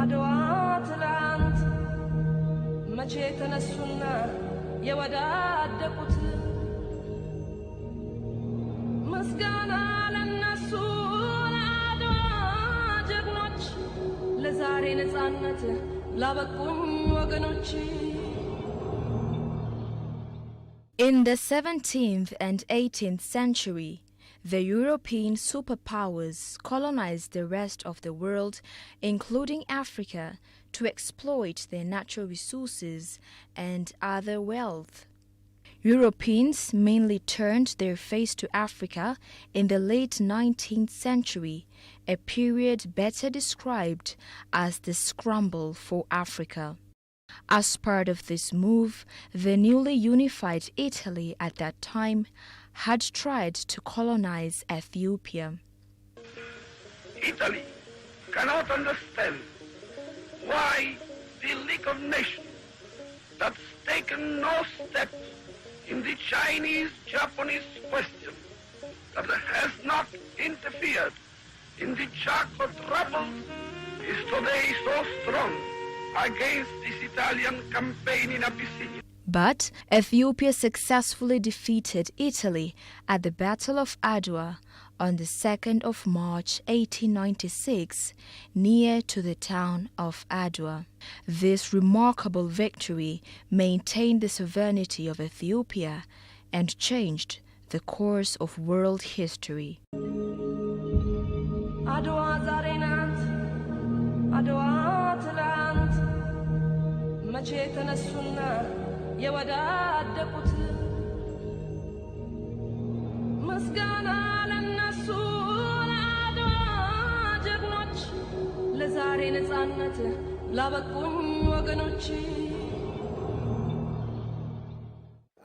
አድዋ ትላንት መቼ ተነሱና የወዳደቁት ምስጋና ለነሱ ለአድዋ ጀግኖች ለዛሬ ነፃነት ላበቁኝ ወገኖች In the 17th and 18th century, the European superpowers colonized the rest of the world, including Africa, to exploit their natural resources and other wealth. Europeans mainly turned their face to Africa in the late 19th century, a period better described as the scramble for Africa. As part of this move, the newly unified Italy at that time had tried to colonize Ethiopia. Italy cannot understand why the League of Nations that's taken no steps in the Chinese-Japanese question, that has not interfered in the Chaco troubles, is today so strong against this Italian campaign in Abyssinia. But Ethiopia successfully defeated Italy at the Battle of Adwa on the 2nd of March 1896 near to the town of Adwa. This remarkable victory maintained the sovereignty of Ethiopia and changed the course of world history. Adwa zarenat, Adwa tlant, መቼ ተነሱና የወዳደቁት ምስጋና ለነሱ ለአድዋ ጀግኖች ለዛሬ ነፃነት ላበቁኝ ወገኖች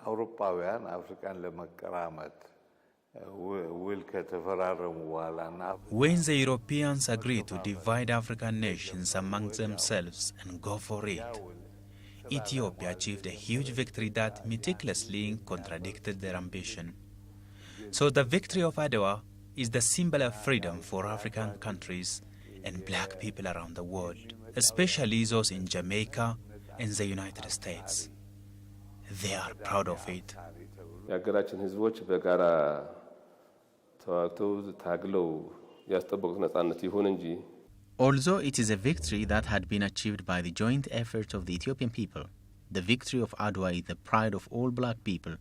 አውሮፓውያን አፍሪካን ለመቀራመት will When the Europeans agreed to divide African nations among themselves and go for it, Ethiopia achieved a huge victory that meticulously contradicted their ambition. So the victory of Adwa is the symbol of freedom for African countries and black people around the world, especially those in Jamaica and the United States. They are proud of it. የሀገራችን ህዝቦች በጋራ ተዋግተው ታግለው ያስጠበቁት ነፃነት ይሁን እንጂ Although it is a victory that had been achieved by the joint efforts of the Ethiopian people, the victory of Adwa is the pride of all black people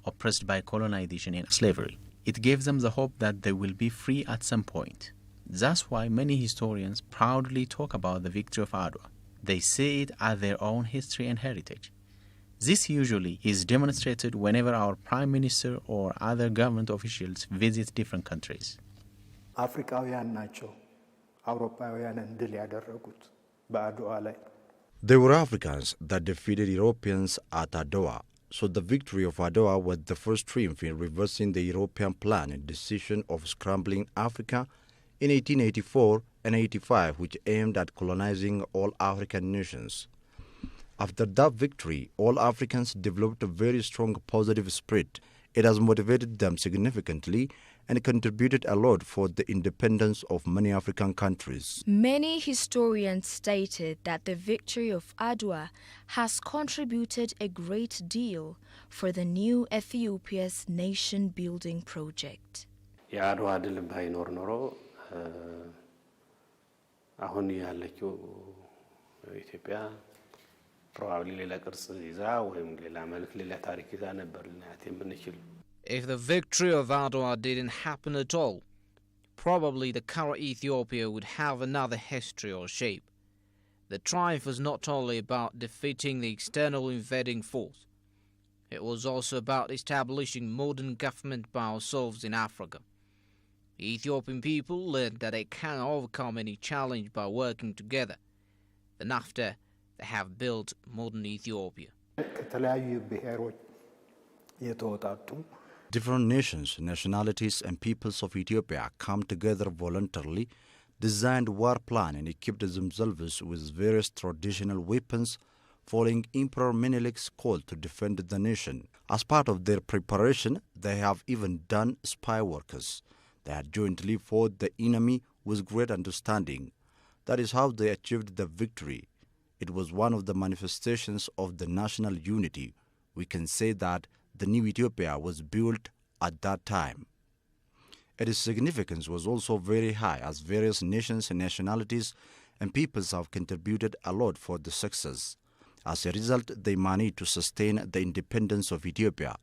oppressed by colonization and slavery. It gives them the hope that they will be free at some point. That's why many historians proudly talk about the victory of Adwa. They see it as their own history and heritage. This usually is demonstrated whenever our Prime Minister or other government officials visit different countries. አፍሪካውያን ናቸው አውሮፓውያንን ድል ያደረጉት በአድዋ ላይ They were Africans that defeated Europeans at Adwa. So the victory of Adwa was the first triumph in reversing the European plan and decision of scrambling Africa in 1884 and 85, which aimed at colonizing all African nations. After that victory, all Africans developed a very strong positive spirit. It has motivated them significantly and contributed a lot for the independence of many African countries. Many historians stated that the victory of Adwa has contributed a great deal for the new Ethiopia's nation-building project. የአድዋ ድል ባይኖር ኖሮ አሁን ያለችው ኢትዮጵያ probably ሌላ ቅርጽ ይዛ ወይም ሌላ መልክ ሌላ ታሪክ ይዛ ነበር ልናያት የምንችል If the victory of Adwa didn't happen at all, probably the current Ethiopia would have another history or shape. The triumph was not only about defeating the external invading force, it was also about establishing modern government by ourselves in Africa. The Ethiopian people learned that they can overcome any challenge by working together. Then after, they have built modern Ethiopia. Different nations, nationalities, and peoples of Ethiopia come together voluntarily, designed war plan and equipped themselves with various traditional weapons, following Emperor Menelek's call to defend the nation. As part of their preparation, they have even done spy works. They had jointly fought the enemy with great understanding. That is how they achieved the victory. It was one of the manifestations of the national unity. We can say that the new Ethiopia was built at that time. Its significance was also very high, as various nations and nationalities and peoples have contributed a lot for the success. As a result, they managed to sustain the independence of Ethiopia.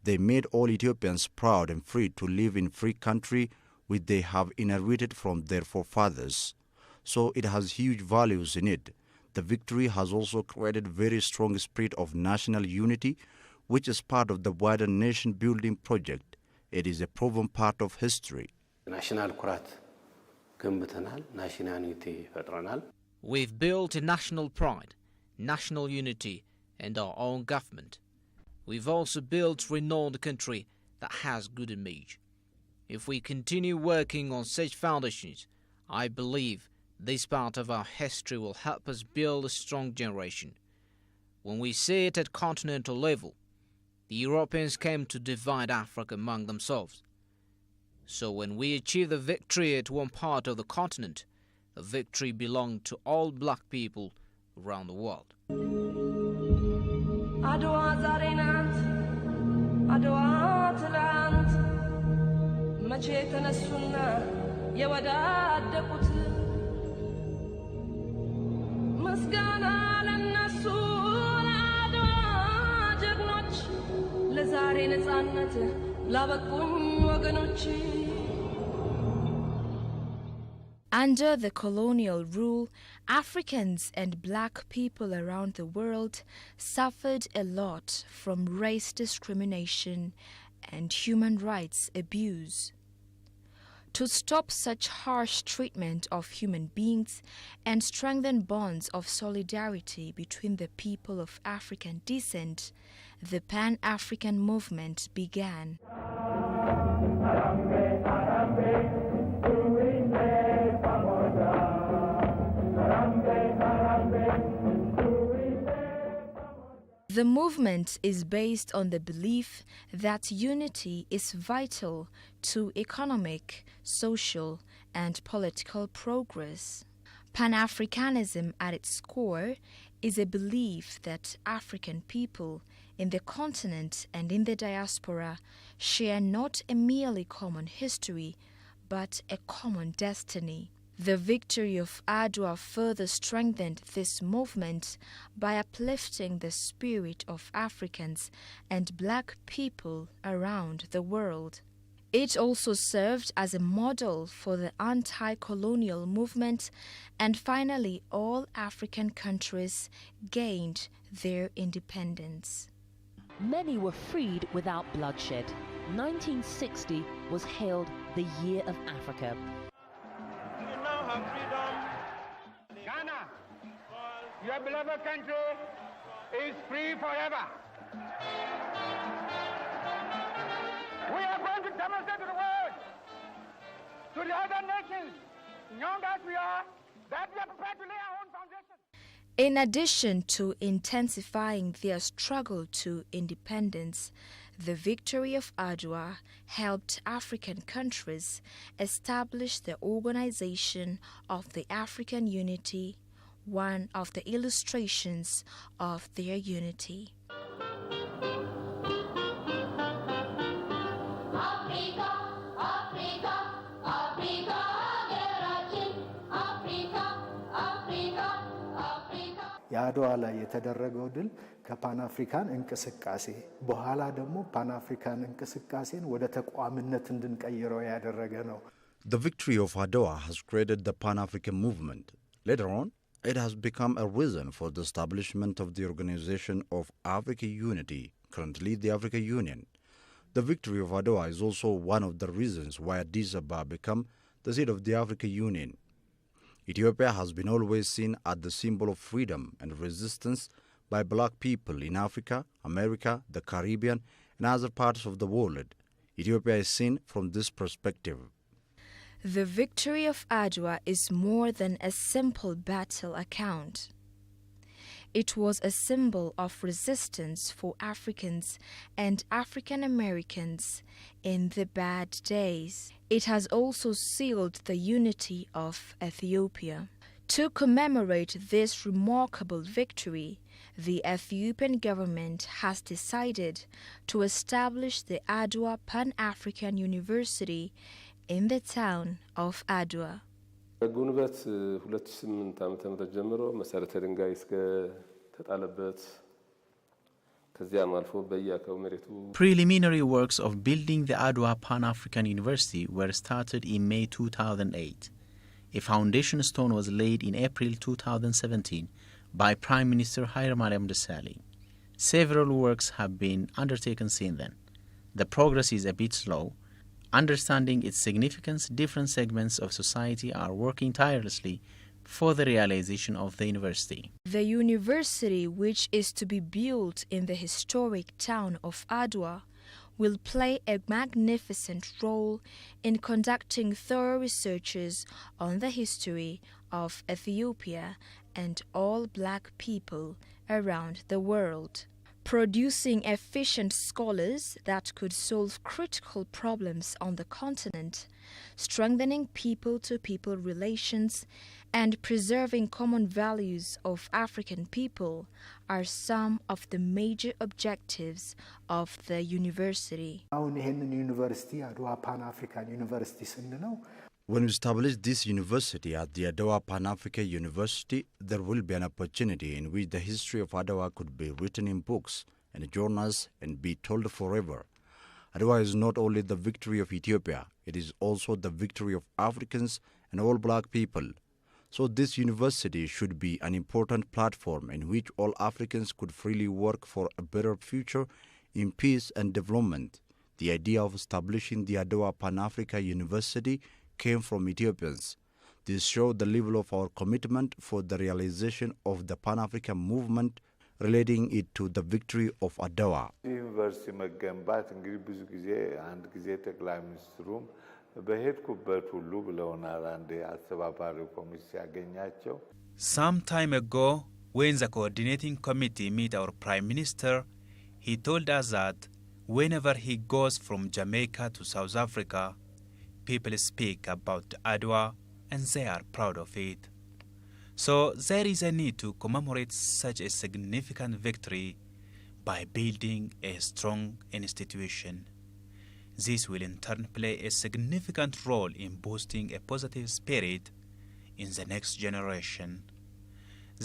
They made all Ethiopians proud and free to live in free country which they have inherited from their forefathers. So it has huge values in it. The victory has also created very strong spirit of national unity, which is part of the wider nation-building project. It is a proven part of history. ናሽናል ኩራት ገንብተናል ናሽናል ዩኒቲ ፈጥረናል We've built a national pride, national unity, and our own government. We've also built a renowned country that has good image. If we continue working on such foundations, I believe this part of our history will help us build a strong generation. When we see it at continental level, the Europeans came to divide Africa among themselves. So when we achieve the victory at one part of the continent, the victory belonged to all black people around the world. Adwa zarenat, Adwa tlant, mache tanassunna yewadadekut. Masgana lannasu Adwa jegnoch, lezare netzannet labekuñ wagenochi. Under the colonial rule, Africans and black people around the world suffered a lot from race discrimination and human rights abuse. To stop such harsh treatment of human beings and strengthen bonds of solidarity between the people of African descent, the Pan-African movement began. The movement is based on the belief that unity is vital to economic, social, and political progress. Pan-Africanism at its core is a belief that African people in the continent and in the diaspora share not a merely common history, but a common destiny. The victory of Adwa further strengthened this movement by uplifting the spirit of Africans and black people around the world. It also served as a model for the anti-colonial movement, and finally all African countries gained their independence. Many were freed without bloodshed. 1960 was hailed the Year of Africa. Freedom. Ghana, your beloved country, is free forever. We are going to demonstrate to the world, to the other nations, young as we are, that we are prepared to lay our own foundation. In addition to intensifying their struggle to independence, the victory of Adwa helped African countries establish the Organization of the African Unity, one of the illustrations of their unity. የአድዋ ላይ የተደረገው ድል ከፓን አፍሪካን እንቅስቃሴ በኋላ ደግሞ ፓን አፍሪካን እንቅስቃሴን ወደ ተቋምነት እንድንቀይረው ያደረገ ነው። The victory of Adwa has created the Pan-African movement. Later on, it has become a reason for the establishment of the Organization of African Unity, currently the African Union. The victory of Adwa is also one of the reasons why Addis Ababa became the seat of the African Union. Ethiopia has been always seen as the symbol of freedom and resistance by black people in Africa, America, the Caribbean, and other parts of the world. Ethiopia is seen from this perspective. The victory of Adwa is more than a simple battle account. It was a symbol of resistance for Africans and African Americans in the bad days. It has also sealed the unity of Ethiopia. To commemorate this remarkable victory, the Ethiopian government has decided to establish the Adwa Pan-African University in the town of Adwa. በጉንበት 2008 ዓመተ ምህረት ጀምሮ መሰረተ ድንጋይ እስከ ተጣለበት ከዚያም አልፎ በየአካባቢው መሬቱ Preliminary works of building the Adwa Pan-African University were started in May 2008. A foundation stone was laid in April 2017 by Prime Minister Hailemariam Desalegn. Several works have been undertaken since then. The progress is a bit slow. Understanding its significance, different segments of society are working tirelessly for the realization of the university. The university, which is to be built in the historic town of Adwa, will play a magnificent role in conducting thorough researches on the history of Ethiopia and all black people around the world, producing efficient scholars that could solve critical problems on the continent, strengthening people-to-people relations, and preserving common values of African people are some of the major objectives of the university. አሁን ይሄንን ዩኒቨርሲቲ አድዋ ፓን አፍሪካን ዩኒቨርሲቲ ስንለው When we establish this university at the Adwa Pan-African University, there will be an opportunity in which the history of Adwa could be written in books and journals and be told forever. Adwa is not only the victory of Ethiopia, it is also the victory of Africans and all black people. So this university should be an important platform in which all Africans could freely work for a better future in peace and development. The idea of establishing the Adwa Pan-African University came from Ethiopians. This showed the level of our commitment for the realization of the Pan-African movement, relating it to the victory of Adwa. ዩኒቨርሲቲ መገንባት እንግዲህ ብዙ ጊዜ አንድ ጊዜ ጠቅላይ ሚኒስትሩም በሄድኩበት ሁሉ ብለውናል አንድ አስተባባሪው ኮሚቴ ያገኛቸው. Some time ago, when the coordinating committee met our Prime Minister, he told us that whenever he goes from Jamaica to South Africa, people speak about Adwa and they are proud of it. So there is a need to commemorate such a significant victory by building a strong institution. This will in turn play a significant role in boosting a positive spirit in the next generation.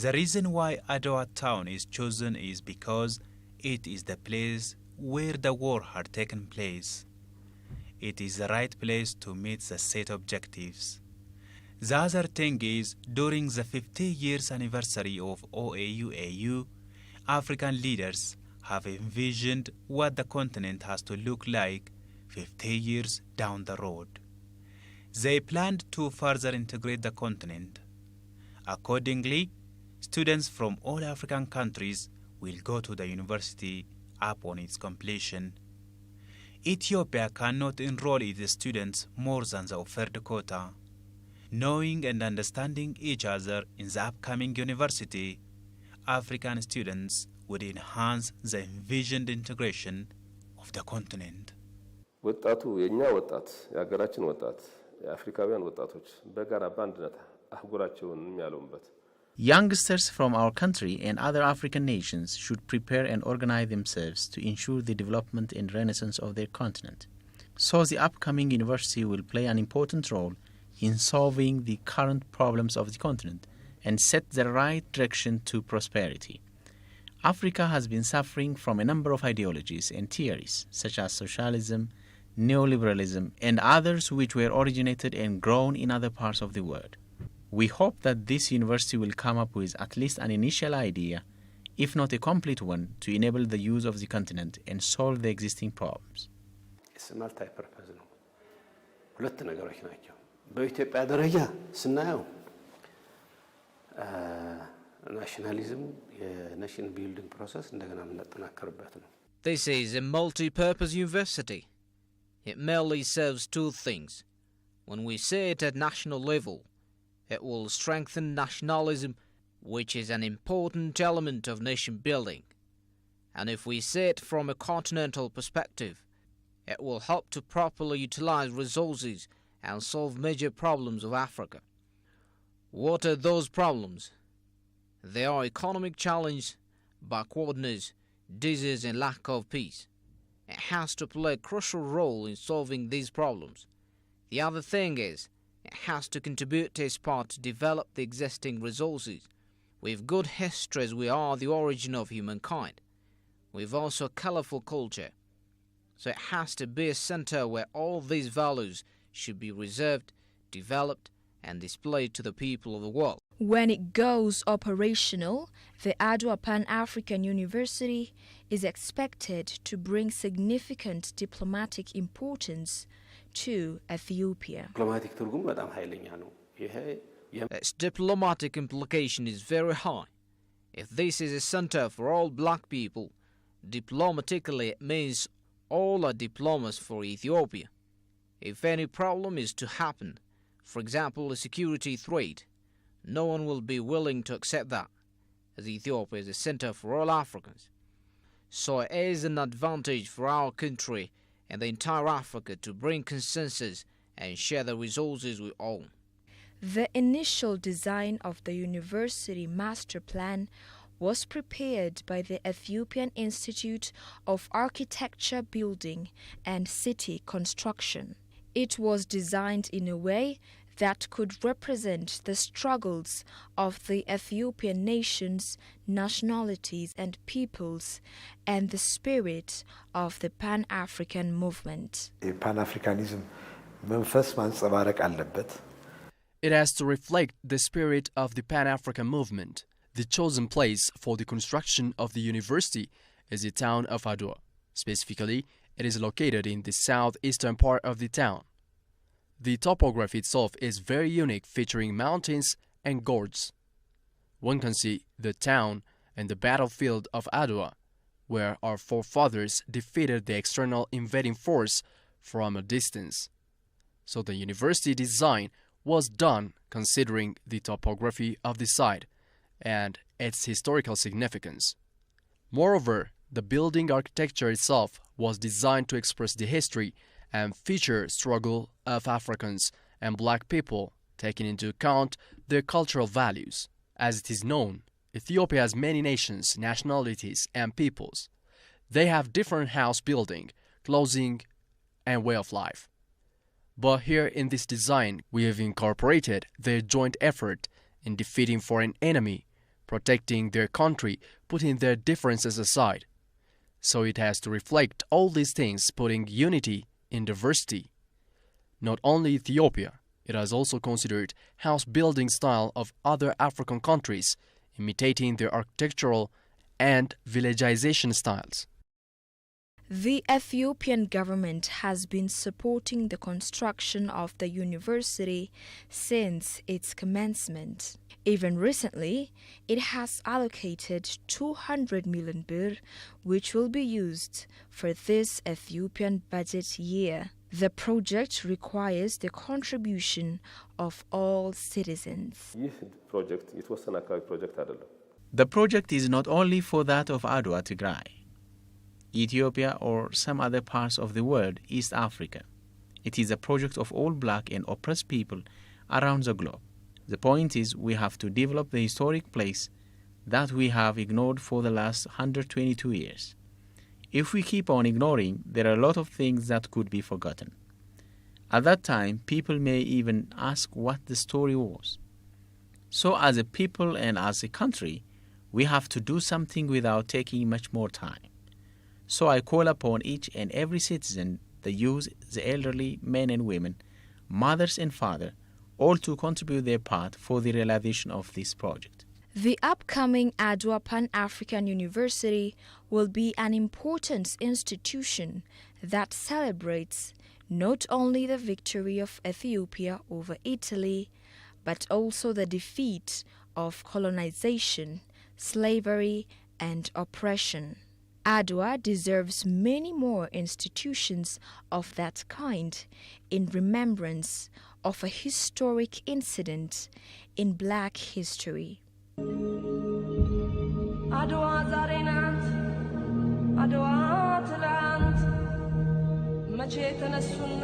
The reason why Adwa town is chosen is because it is the place where the war had taken place. It is the right place to meet the set objectives. The other thing is, during the 50 years anniversary of OAU, African leaders have envisioned what the continent has to look like 50 years down the road. They planned to further integrate the continent. Accordingly, students from all African countries will go to the university upon its completion. Ethiopia cannot enroll its students more than the offered quota. Knowing and understanding each other in the upcoming university, African students would enhance the envisioned integration of the continent. ወጣቱ የኛ ወጣት የሀገራችን ወጣት የአፍሪካውያን ወጣቶች በጋራ ባንድነት አህጉራቸውን የሚያለሙበት Youngsters from our country and other African nations should prepare and organize themselves to ensure the development and renaissance of their continent. So the upcoming university will play an important role in solving the current problems of the continent and set the right direction to prosperity. Africa has been suffering from a number of ideologies and theories such as socialism, neoliberalism, and others which were originated and grown in other parts of the world. We hope that this university will come up with at least an initial idea, if not a complete one, to enable the use of the continent and solve the existing problems. It's a multi-purpose. ሁለት ነገሮች ናቸው። በኢትዮጵያ ደረጃ ስናየው ናሽናሊዝም የኔሽን ቢልዲንግ ፕሮሰስ እንደገና የምናጠናክርበት ነው። This is a multi-purpose university. It merely serves two things. When we say it at national level, it will strengthen nationalism, which is an important element of nation building. And if we say it from a continental perspective, it will help to properly utilize resources and solve major problems of Africa. What are those problems? They are economic challenge, backwardness, disease and lack of peace. It has to play a crucial role in solving these problems. The other thing is, it has to contribute its part to develop the existing resources. With good histories, we are the origin of humankind. We've also a colorful culture. So it has to be a center where all these values should be reserved, developed, and displayed to the people of the world. When it goes operational, the Adwa Pan-African University is expected to bring significant diplomatic importance to Ethiopia. Its diplomatic implication is very high. If this is a center for all black people, diplomatically it means all are diplomas for Ethiopia. If any problem is to happen, for example a security threat, no one will be willing to accept that, as Ethiopia is a center for all Africans. So it is an advantage for our country and the entire Africa to bring consensus and share the resources we own. The initial design of the university master plan was prepared by the Ethiopian Institute of Architecture, Building and City Construction. It was designed in a way that could represent the struggles of the Ethiopian nations, nationalities and peoples, and the spirit of the Pan-African movement. Pan-Africanism መንፈስ ማንጸባረቅ አለበት. It has to reflect the spirit of the Pan-African movement. The chosen place for the construction of the university is the town of Adwa. Specifically, it is located in the southeastern part of the town. The topography itself is very unique, featuring mountains and gorges. One can see the town and the battlefield of Adwa, where our forefathers defeated the external invading force from a distance. So the university design was done considering the topography of the site and its historical significance. Moreover, the building architecture itself was designed to express the history and future struggle of Africans and black people, taking into account their cultural values. As it is known, Ethiopia has many nations, nationalities, and peoples. They have different house building, clothing, and way of life. But here in this design, we have incorporated their joint effort in defeating foreign enemy, protecting their country, putting their differences aside. So it has to reflect all these things, putting unity in diversity. Not only Ethiopia, it has also considered house building style of other African countries, imitating their architectural and villagization styles. The Ethiopian government has been supporting the construction of the university since its commencement. Even recently, it has allocated 200 million birr, which will be used for this Ethiopian budget year. The project requires the contribution of all citizens. The project is not only for that of Adwa, Tigray, Ethiopia or some other parts of the world, East Africa. It is a project of all black and oppressed people around the globe. The point is we have to develop the historic place that we have ignored for the last 122 years. If we keep on ignoring, there are a lot of things that could be forgotten. At that time, people may even ask what the story was. So as a people and as a country, we have to do something without taking much more time. So I call upon each and every citizen, the youth, the elderly, men and women, mothers and fathers, all to contribute their part for the realization of this project. The upcoming Adwa Pan-African University will be an important institution that celebrates not only the victory of Ethiopia over Italy, but also the defeat of colonization, slavery, and oppression. Adwa deserves many more institutions of that kind in remembrance of a historic incident in black history. Adwa ዛሬ ናት አድዋ ትላንት መቼ ተነሱና